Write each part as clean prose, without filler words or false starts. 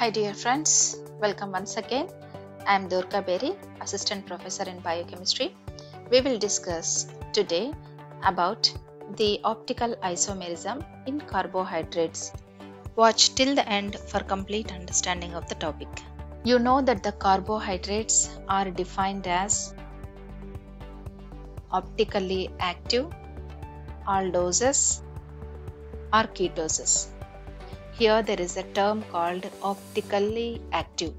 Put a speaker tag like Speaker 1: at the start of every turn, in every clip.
Speaker 1: Hi dear friends, welcome once again. I am Durga Berry, Assistant Professor in Biochemistry. We will discuss today about the optical isomerism in carbohydrates. Watch till the end for complete understanding of the topic. You know that the carbohydrates are defined as optically active, aldoses or ketoses. Here there is a term called optically active.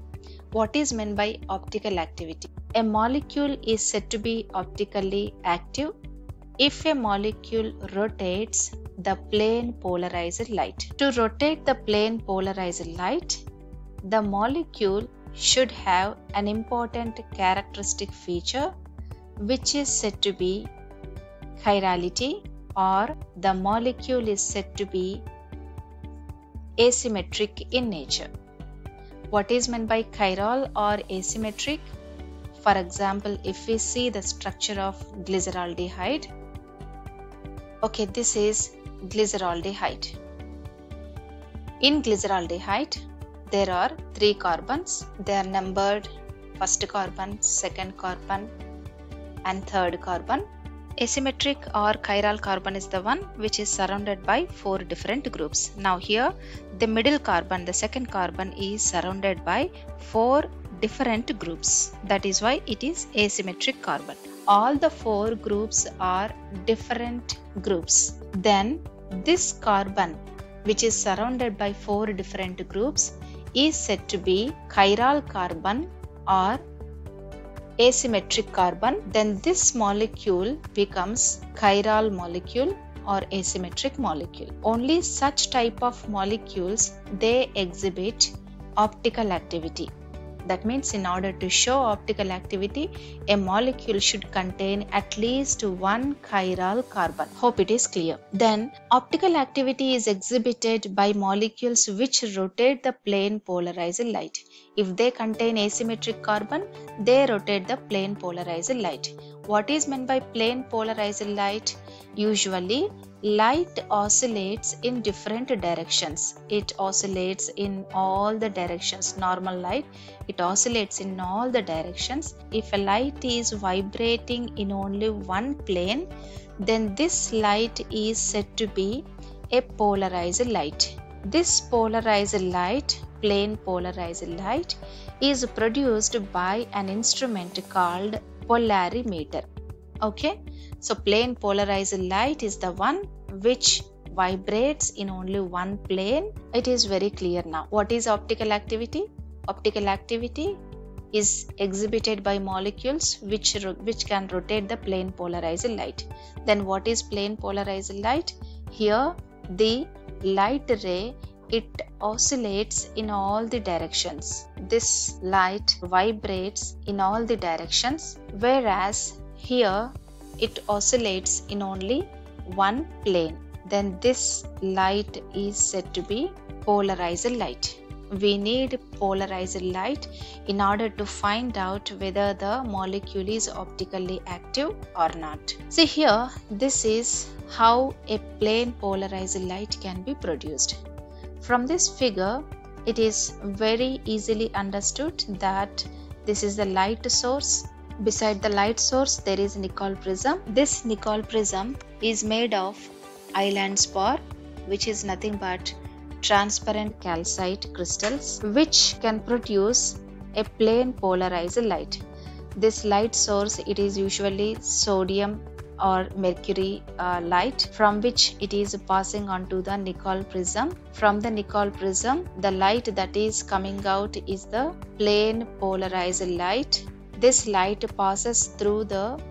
Speaker 1: What is meant by optical activity? A molecule is said to be optically active if a molecule rotates the plane polarized light. To rotate the plane polarized light, the molecule should have an important characteristic feature which is said to be chirality, or the molecule is said to be asymmetric in nature. What is meant by chiral or asymmetric? For example, if we see the structure of glyceraldehyde, okay, this is glyceraldehyde. In glyceraldehyde, there are 3 carbons. They are numbered first carbon, second carbon, and third carbon. Asymmetric or chiral carbon is the one which is surrounded by 4 different groups. Now here the middle carbon, the second carbon, is surrounded by 4 different groups. That is why it is asymmetric carbon. All the 4 groups are different groups. Then this carbon which is surrounded by 4 different groups is said to be chiral carbon or asymmetric carbon. Then this molecule becomes chiral molecule or asymmetric molecule. Only such type of molecules, they exhibit optical activity. That means in order to show optical activity, a molecule should contain at least 1 chiral carbon. Hope it is clear. Then optical activity is exhibited by molecules which rotate the plane polarized light. If they contain asymmetric carbon, they rotate the plane polarized light. What is meant by plane polarized light? Usually, light oscillates in different directions. It oscillates in all the directions. Normal light, it oscillates in all the directions. If a light is vibrating in only one plane, then this light is said to be a polarized light. This polarized light, plane polarized light, is produced by an instrument called polarimeter. Okay, so plane polarized light is the one which vibrates in only one plane. It is very clear now. What is optical activity? Optical activity is exhibited by molecules which can rotate the plane polarized light. Then what is plane polarized light? Here the light ray, it oscillates in all the directions. This light vibrates in all the directions, whereas here it oscillates in only one plane. Then this light is said to be polarized light. We need polarized light in order to find out whether the molecule is optically active or not. See here, this is how a plane polarized light can be produced. From this figure, it is very easily understood that this is the light source. Beside the light source, there is Nicol prism. This Nicol prism is made of island spar, which is nothing but transparent calcite crystals, which can produce a plane polarized light. This light source, it is usually sodium or mercury light, from which it is passing on to the Nicol prism. From the Nicol prism, the light that is coming out is the plane polarized light. This light passes through the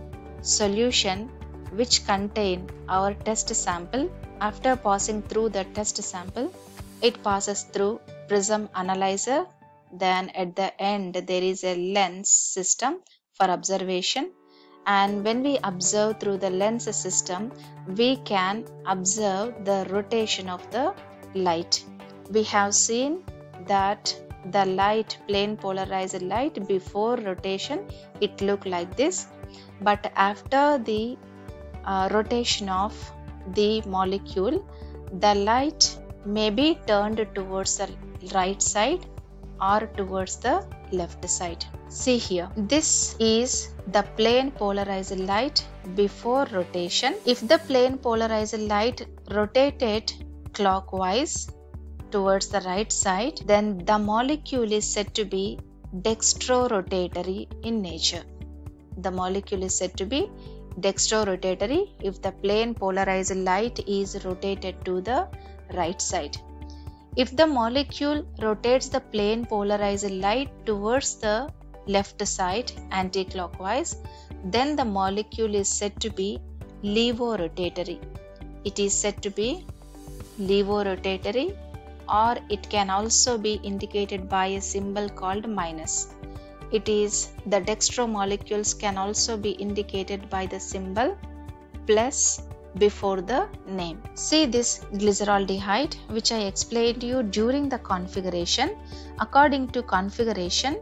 Speaker 1: solution which contain our test sample. After passing through the test sample, it passes through prism analyzer. Then at the end there is a lens system for observation, and when we observe through the lens system, we can observe the rotation of the light. We have seen that the light, plane polarized light, before rotation it looked like this, but after the rotation of the molecule, the light may be turned towards the right side or towards the left side. See here, this is the plane polarized light before rotation. If the plane polarized light rotated clockwise towards the right side, then the molecule is said to be dextrorotatory in nature. The molecule is said to be dextrorotatory if the plane polarized light is rotated to the right side. If the molecule rotates the plane polarized light towards the left side anti-clockwise, then the molecule is said to be levorotatory. It is said to be levorotatory, or it can also be indicated by a symbol called minus. It is the dextro molecules can also be indicated by the symbol plus before the name. See this glyceraldehyde which I explained to you during the configuration. According to configuration,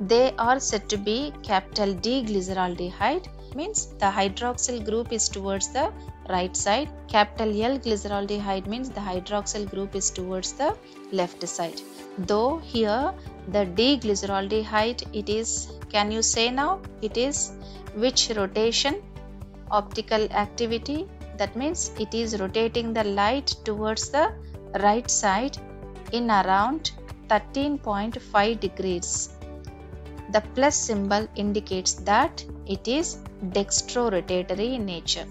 Speaker 1: they are said to be capital D glyceraldehyde, means the hydroxyl group is towards the right side. Capital L glyceraldehyde means the hydroxyl group is towards the left side. Though here the D glyceraldehyde, it is, can you say now, it is which rotation? Optical activity. That means it is rotating the light towards the right side in around 13.5 degrees. The plus symbol indicates that it is dextrorotatory in nature.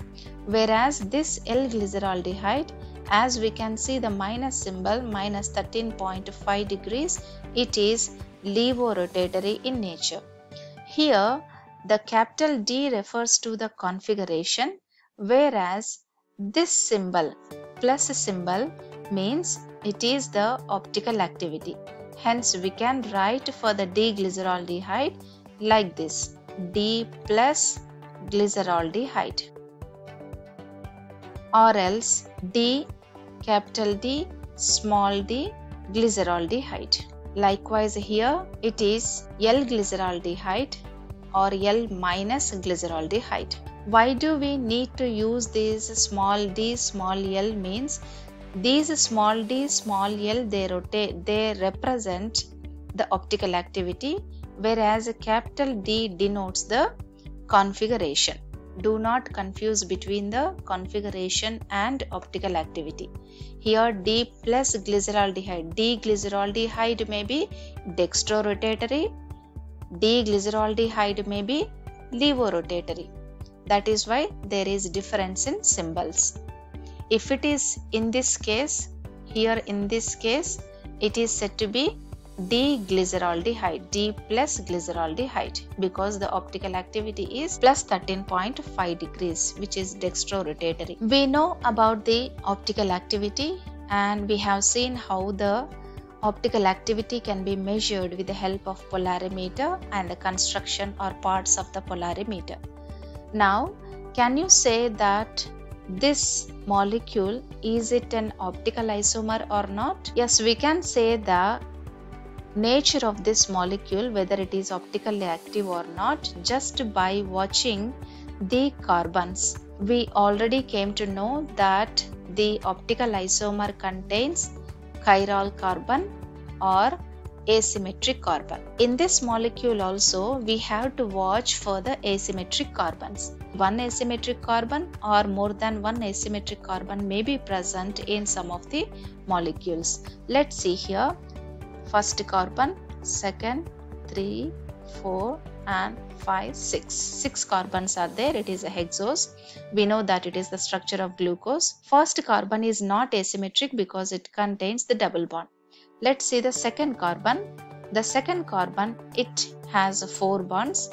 Speaker 1: Whereas this L-glyceraldehyde, as we can see the minus symbol, minus 13.5 degrees, it is levorotatory in nature. Here, the capital D refers to the configuration, whereas this symbol, plus symbol, means it is the optical activity. Hence, we can write for the D-glyceraldehyde like this, D plus glyceraldehyde, or else D, capital D, small d, glyceraldehyde. Likewise here, it is L-glyceraldehyde or L minus glyceraldehyde. Why do we need to use these small d, small l? Means these small d, small l, they represent the optical activity, whereas a capital D denotes the configuration. Do not confuse between the configuration and optical activity. Here D plus glyceraldehyde, D-glyceraldehyde may be dextrorotatory, D-glyceraldehyde may be levorotatory. That is why there is difference in symbols. If it is in this case, here in this case, it is said to be D-glyceraldehyde, D plus glyceraldehyde, because the optical activity is plus 13.5 degrees, which is dextrorotatory. We know about the optical activity, and we have seen how the optical activity can be measured with the help of polarimeter and the construction or parts of the polarimeter. Now, can you say that this molecule, is it an optical isomer or not? Yes, we can say the nature of this molecule, whether it is optically active or not, just by watching the carbons. We already came to know that the optical isomer contains chiral carbon or asymmetric carbon. In this molecule also, we have to watch for the asymmetric carbons. One asymmetric carbon or more than one asymmetric carbon may be present in some of the molecules. Let's see here. First carbon, second, 3, 4 and 5, 6. 6 carbons are there. It is a hexose. We know that it is the structure of glucose. First carbon is not asymmetric because it contains the double bond. Let's see the second carbon. The second carbon, it has 4 bonds.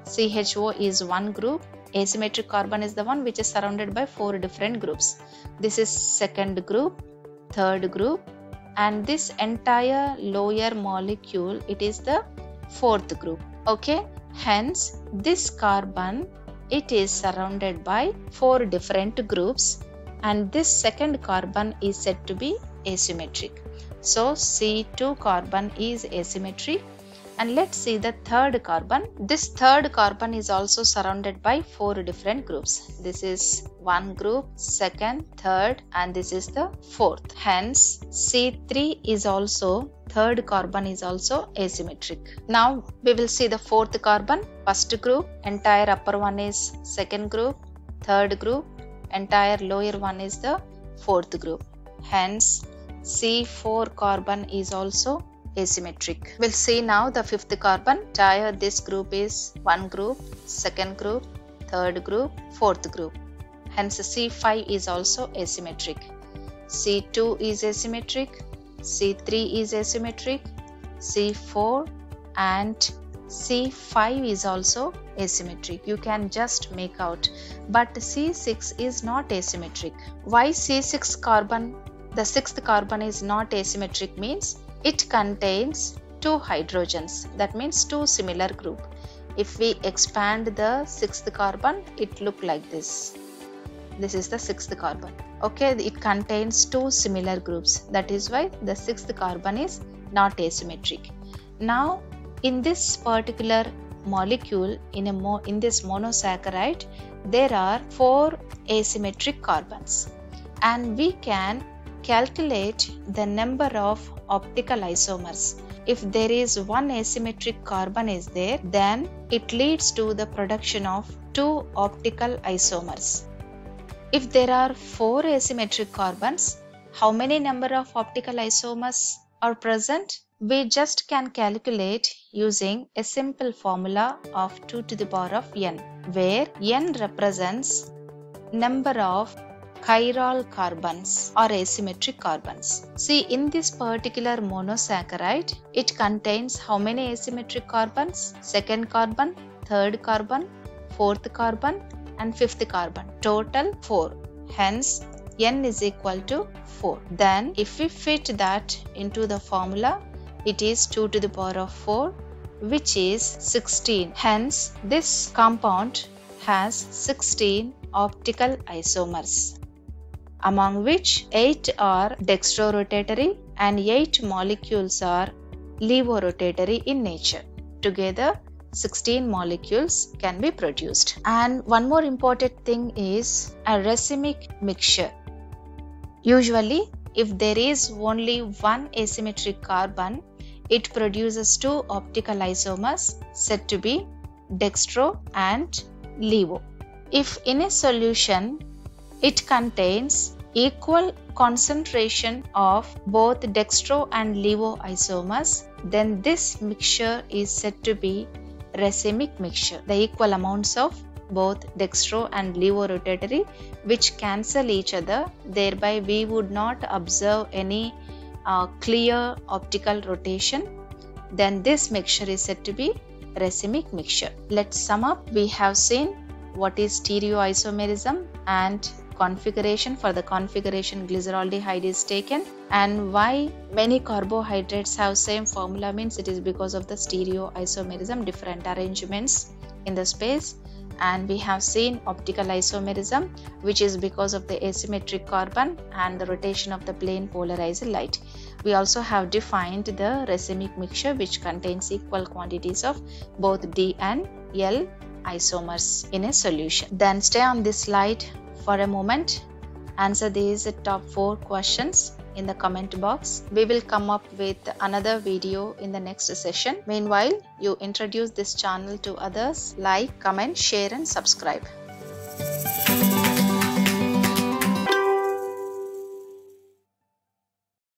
Speaker 1: CHO is one group. Asymmetric carbon is the one which is surrounded by 4 different groups. This is second group, third group, and this entire lower molecule, it is the fourth group. Okay, hence this carbon, it is surrounded by 4 different groups, and this second carbon is said to be asymmetric. So C2 carbon is asymmetric, And let's see the third carbon. This third carbon is also surrounded by 4 different groups. This is one group, second, third, and this is the fourth. Hence, C3 is also, third carbon is also asymmetric. Now we will see the fourth carbon. First group, entire upper one is second group, third group, entire lower one is the fourth group. Hence, C4 carbon is also asymmetric. We'll see now the fifth carbon. Entire this group is one group, second group, third group, fourth group. Hence C5 is also asymmetric. C2 is asymmetric, C3 is asymmetric, C4 and C5 is also asymmetric. You can just make out. But C6 is not asymmetric. Why C6 carbon, the sixth carbon is not asymmetric means it contains 2 hydrogens. That means 2 similar group. If we expand the sixth carbon, it look like this. This is the sixth carbon. Okay, it contains 2 similar groups. That is why the sixth carbon is not asymmetric. Now, in this particular molecule, in this monosaccharide, there are 4 asymmetric carbons, and we can calculate the number of optical isomers. If there is one asymmetric carbon is there, then it leads to the production of 2 optical isomers. If there are 4 asymmetric carbons, how many number of optical isomers are present? We just can calculate using a simple formula of 2 to the power of n, where n represents number of chiral carbons or asymmetric carbons. See, in this particular monosaccharide, it contains how many asymmetric carbons? Second carbon, third carbon, fourth carbon and fifth carbon. Total 4. Hence, n is equal to 4. Then, if we fit that into the formula, it is 2 to the power of 4, which is 16. Hence, this compound has 16 optical isomers, among which 8 are dextrorotatory and 8 molecules are levorotatory in nature. Together, 16 molecules can be produced. And one more important thing is a racemic mixture. Usually, if there is only one asymmetric carbon, it produces 2 optical isomers said to be dextro and levo. If in a solution it contains equal concentration of both dextro and levo isomers, then this mixture is said to be racemic mixture. The equal amounts of both dextro and levorotatory which cancel each other, thereby we would not observe any clear optical rotation, then this mixture is said to be racemic mixture. Let's sum up. We have seen what is stereoisomerism and configuration. For the configuration, glyceraldehyde is taken, and why many carbohydrates have same formula means it is because of the stereoisomerism, different arrangements in the space. And we have seen optical isomerism, which is because of the asymmetric carbon and the rotation of the plane polarized light. We also have defined the racemic mixture, which contains equal quantities of both D and L isomers in a solution. Then stay on this slide for a moment. Answer these top 4 questions in the comment box. We will come up with another video in the next session. Meanwhile, you introduce this channel to others, like, comment, share and subscribe.